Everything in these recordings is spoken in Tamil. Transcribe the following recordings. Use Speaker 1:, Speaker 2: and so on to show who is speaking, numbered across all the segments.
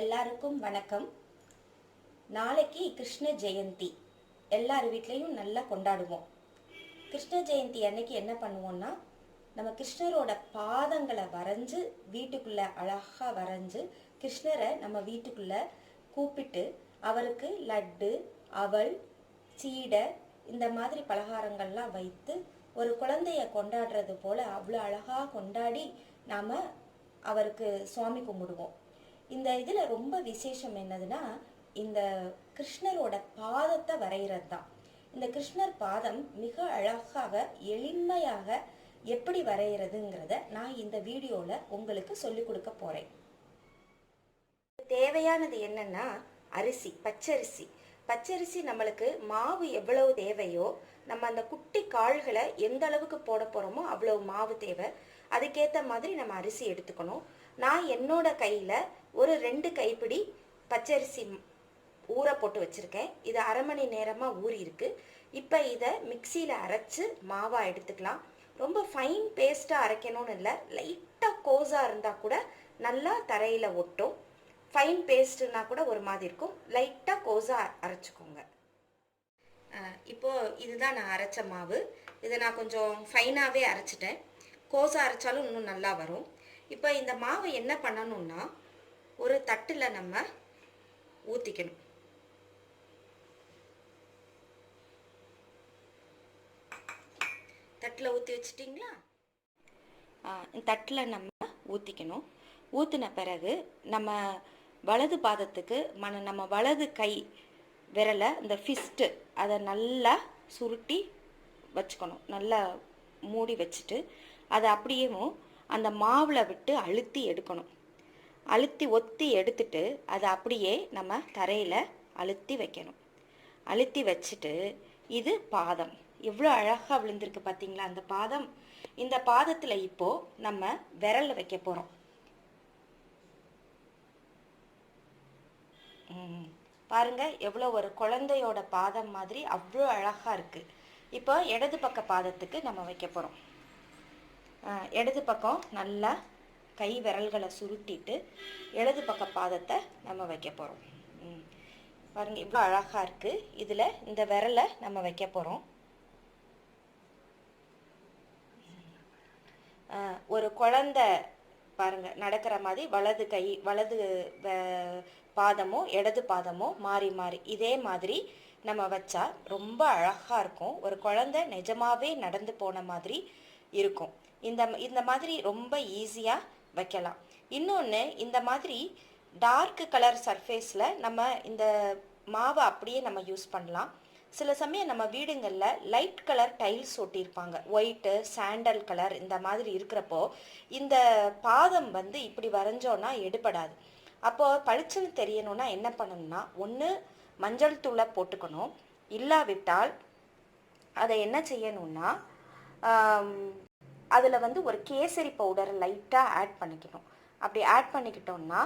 Speaker 1: எல்லாருக்கும் வணக்கம். நாளைக்கு கிருஷ்ண ஜெயந்தி எல்லார் வீட்லேயும் நல்லா கொண்டாடுவோம். கிருஷ்ண ஜெயந்தி அன்னைக்கு என்ன பண்ணுவோம்னா, நம்ம கிருஷ்ணரோட பாதங்களை வரைஞ்சு வீட்டுக்குள்ள அழகா வரைஞ்சு கிருஷ்ணரை நம்ம வீட்டுக்குள்ள கூப்பிட்டு அவருக்கு லட்டு, அவல், சீடை இந்த மாதிரி பலகாரங்கள்லாம் வைத்து ஒரு குழந்தைய கொண்டாடுறது போல அவ்வளோ அழகா கொண்டாடி நாம அவருக்கு சுவாமி கும்பிடுவோம். இந்த இதில் ரொம்ப விசேஷம் என்னதுன்னா, இந்த கிருஷ்ணரோட பாதத்தை வரைகிறது தான். இந்த கிருஷ்ணர் பாதம் மிக அழகாக எளிமையாக எப்படி வரைகிறதுங்கிறத நான் இந்த வீடியோவில் உங்களுக்கு சொல்லிக் கொடுக்க போகிறேன். தேவையானது என்னன்னா, அரிசி, பச்சரிசி. பச்சரிசி நம்மளுக்கு மாவு எவ்வளவு தேவையோ, நம்ம அந்த குட்டி கால்களை எந்த அளவுக்கு போட போகிறோமோ அவ்வளவு மாவு தேவை. அதுக்கேற்ற மாதிரி நம்ம அரிசி எடுத்துக்கணும். நான் என்னோட கையில் ஒரு 2 கைப்பிடி பச்சரிசி ஊற போட்டு வச்சுருக்கேன். இது அரை மணி நேரமாக ஊறி இருக்கு. இப்போ இதை மிக்சியில் அரைச்சி மாவாக எடுத்துக்கலாம். ரொம்ப ஃபைன் பேஸ்ட்டாக அரைக்கணும்னு இல்லை, லைட்டாக கோஸாக இருந்தால் கூட நல்லா தரையில் ஒட்டும். ஃபைன் பேஸ்ட்டுனா கூட ஒரு மாதிரி இருக்கும். லைட்டாக கோஸாக அரைச்சிக்கோங்க. இப்போது இதுதான் நான் அரைச்ச மாவு. இதை நான் கொஞ்சம் ஃபைனாகவே அரைச்சிட்டேன். கோஸாக அரைச்சாலும் இன்னும் நல்லா வரும். இப்போ இந்த மாவை என்ன பண்ணணும்னா, ஒரு தட்டில் நம்ம ஊற்றிக்கணும். தட்டில் ஊற்றி வச்சிட்டிங்களா? தட்டில் நம்ம ஊற்றிக்கணும். ஊற்றின பிறகு நம்ம வலது பாதத்துக்கு நம்ம வலது கை விரலை, இந்த ஃபிஸ்ட்டு, அதை நல்லா சுருட்டி வச்சுக்கணும். நல்லா மூடி வச்சுட்டு அதை அப்படியேவும் அந்த மாவில் விட்டு அழுத்தி எடுக்கணும். அழுத்தி ஒத்தி எடுத்துட்டு அதை அப்படியே நம்ம தரையில் அழுத்தி வைக்கணும். அழுத்தி வச்சுட்டு, இது பாதம் எவ்வளோ அழகாக விழுந்திருக்கு பார்த்தீங்களா அந்த பாதம். இந்த பாதத்தில் இப்போது நம்ம விரல் வைக்க போகிறோம். பாருங்க, எவ்வளோ ஒரு குழந்தையோட பாதம் மாதிரி அவ்வளோ அழகாக இருக்குது. இப்போ இடது பக்க பாதத்துக்கு நம்ம வைக்க போகிறோம். இடது பக்கம் நல்லா கை விரல்களை சுருட்டிட்டு இடது பக்க பாதத்தை நம்ம வைக்க போகிறோம். பாருங்கள், இவ்வளோ அழகாக இருக்குது. இதில் இந்த விரலை நம்ம வைக்க போகிறோம். ஒரு குழந்தை பாருங்கள் நடக்கிற மாதிரி வலது கை, வலது பாதமோ இடது பாதமோ மாறி மாறி இதே மாதிரி நம்ம வச்சா ரொம்ப அழகாக இருக்கும். ஒரு குழந்தை நிஜமாவே நடந்து போன மாதிரி இருக்கும். இந்த மாதிரி ரொம்ப ஈஸியாக வைக்கலாம். இன்னொன்று, இந்த மாதிரி டார்க் கலர் சர்ஃபேஸில் நம்ம இந்த மாவை அப்படியே நம்ம யூஸ் பண்ணலாம். சில சமயம் நம்ம வீடுங்களில் லைட் கலர் டைல்ஸ் ஒட்டியிருப்பாங்க, ஒயிட்டு, சாண்டல் கலர் இந்த மாதிரி இருக்கிறப்போ இந்த பாதம் இப்படி வரைஞ்சோன்னா எடுபடாது. அப்போது பளிச்சுன்னு தெரியணும்னா என்ன பண்ணணும்னா, ஒன்று மஞ்சள் தூளை போட்டுக்கணும். இல்லாவிட்டால் அதை என்ன செய்யணும்னா, அதில் ஒரு கேசரி பவுடரை லைட்டாக ஆட் பண்ணிக்கணும். அப்படி ஆட் பண்ணிக்கிட்டோம்னா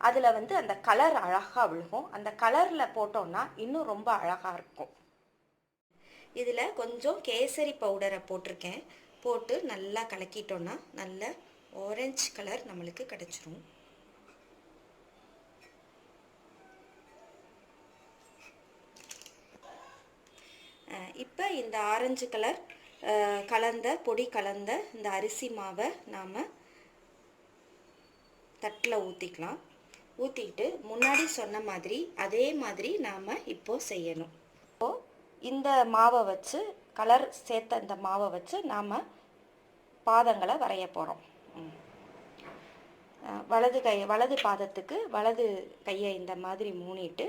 Speaker 1: அதில் அந்த கலர் அழகாக விழுகும். அந்த கலரில் போட்டோம்னா இன்னும் ரொம்ப அழகாக இருக்கும். இதில் கொஞ்சம் கேசரி பவுடரை போட்டிருக்கேன். போட்டு நல்லா கலக்கிட்டோன்னா நல்ல ஆரஞ்சு கலர் நம்மளுக்கு கிடச்சிரும். இப்போ இந்த ஆரஞ்சு கலர் பொடி கலந்த இந்த அரிசி மாவை நாம் தட்டில் ஊற்றிக்கலாம். ஊற்றிட்டு முன்னாடி சொன்ன மாதிரி அதே மாதிரி நாம் இப்போது செய்யணும். இப்போது இந்த மாவை வச்சு, கலர் சேர்த்த இந்த மாவை வச்சு நாம் பாதங்களை வரைய போகிறோம். வலது பாதத்துக்கு வலது கையை இந்த மாதிரி மூணிட்டு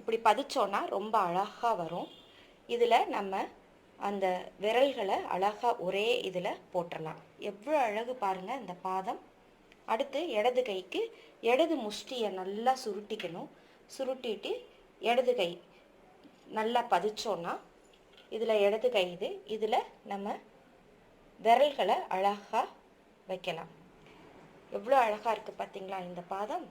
Speaker 1: இப்படி பதிச்சோன்னா ரொம்ப அழகாக வரும். இதில் நம்ம அந்த விரல்களை அழகாக ஒரே இதில் போட்டுடலாம். எவ்வளோ அழகு பாருங்கள் இந்த பாதம். அடுத்து இடது கைக்கு இடது முஷ்டியை நல்லா சுருட்டிக்கணும். சுருட்டிட்டு இடது கை நல்லா பதிச்சோன்னா இதில் இடது கை இதில் நம்ம விரல்களை அழகாக வைக்கலாம். எவ்வளோ அழகாக இருக்குது பார்த்தீங்களா இந்த பாதம்.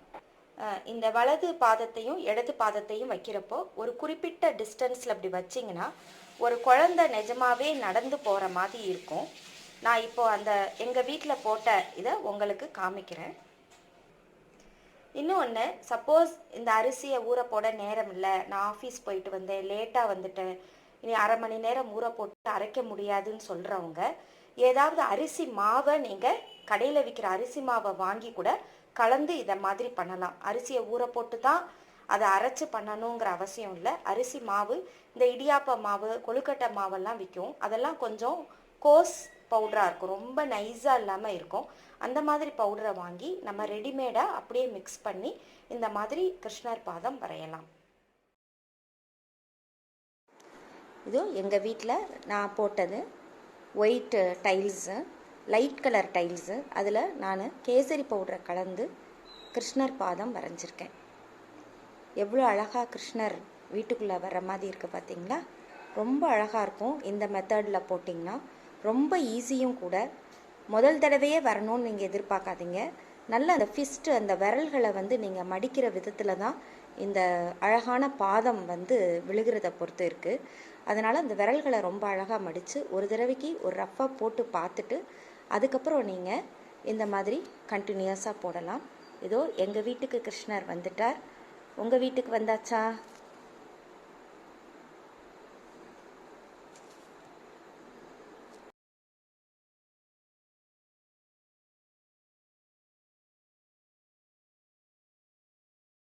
Speaker 1: இந்த வலது பாதத்தையும் இடது பாதத்தையும் வைக்கிறப்போ ஒரு குறிப்பிட்ட டிஸ்டன்ஸில் அப்படி வச்சிங்கன்னா ஒரு குழந்தை நிஜமாவே நடந்து போகிற மாதிரி இருக்கும். நான் இப்போது எங்கள் வீட்டில் போட்ட இதை உங்களுக்கு காமிக்கிறேன். இன்னொன்று, சப்போஸ் இந்த அரிசியை ஊற போட நேரம் இல்லை, நான் ஆஃபீஸ் போயிட்டு வந்தேன், லேட்டாக வந்துட்டேன், இனி அரை மணி நேரம் ஊற போட்டு அரைக்க முடியாதுன்னு சொல்கிறவங்க ஏதாவது அரிசி மாவை நீங்கள் கடையில் விற்கிற அரிசி மாவை வாங்கி கூட கலந்து இதை மாதிரி பண்ணலாம். அரிசியை ஊற போட்டு தான் அதை அரைச்சி பண்ணணுங்கிற அவசியம் இல்லை. அரிசி மாவு, இந்த இடியாப்ப மாவு, கொழுக்கட்டை மாவெல்லாம் விற்கும், அதெல்லாம் கொஞ்சம் கோஸ் பவுடராக இருக்கும், ரொம்ப நைஸாக இல்லாமல் இருக்கும். அந்த மாதிரி பவுடரை வாங்கி நம்ம ரெடிமேடாக அப்படியே மிக்ஸ் பண்ணி இந்த மாதிரி கிருஷ்ணர் பாதம் வரையலாம். இது எங்கள் வீட்டில் நான் போட்டது white tiles, light colour tiles. அதில் நான் கேசரி பவுடரை கலந்து கிருஷ்ணர் பாதம் வரைஞ்சிருக்கேன். எவ்வளோ அழகாக கிருஷ்ணர் வீட்டுக்குள்ளே வர்ற மாதிரி இருக்குது பார்த்தீங்களா? ரொம்ப அழகாக இருக்கும். இந்த மெத்தடில் போட்டிங்கன்னா ரொம்ப ஈஸியும் கூட. முதல் தடவையே வரணும்னு நீங்கள் எதிர்பார்க்காதீங்க. நல்ல அந்த ஃபிஸ்ட்டு, அந்த விரல்களை நீங்கள் மடிக்கிற விதத்தில் தான் இந்த அழகான பாதம் விழுகிறத பொறுத்து இருக்குது. அதனால் அந்த விரல்களை ரொம்ப அழகாக மடித்து ஒரு தடவைக்கு ஒரு ரஃப்பாக போட்டு பார்த்துட்டு அதுக்கப்புறம் நீங்கள் இந்த மாதிரி கண்டினியூஸாக போடலாம். இதோ எங்கள் வீட்டுக்கு கிருஷ்ணர் வந்துட்டார். உங்கள் வீட்டுக்கு வந்தாச்சா?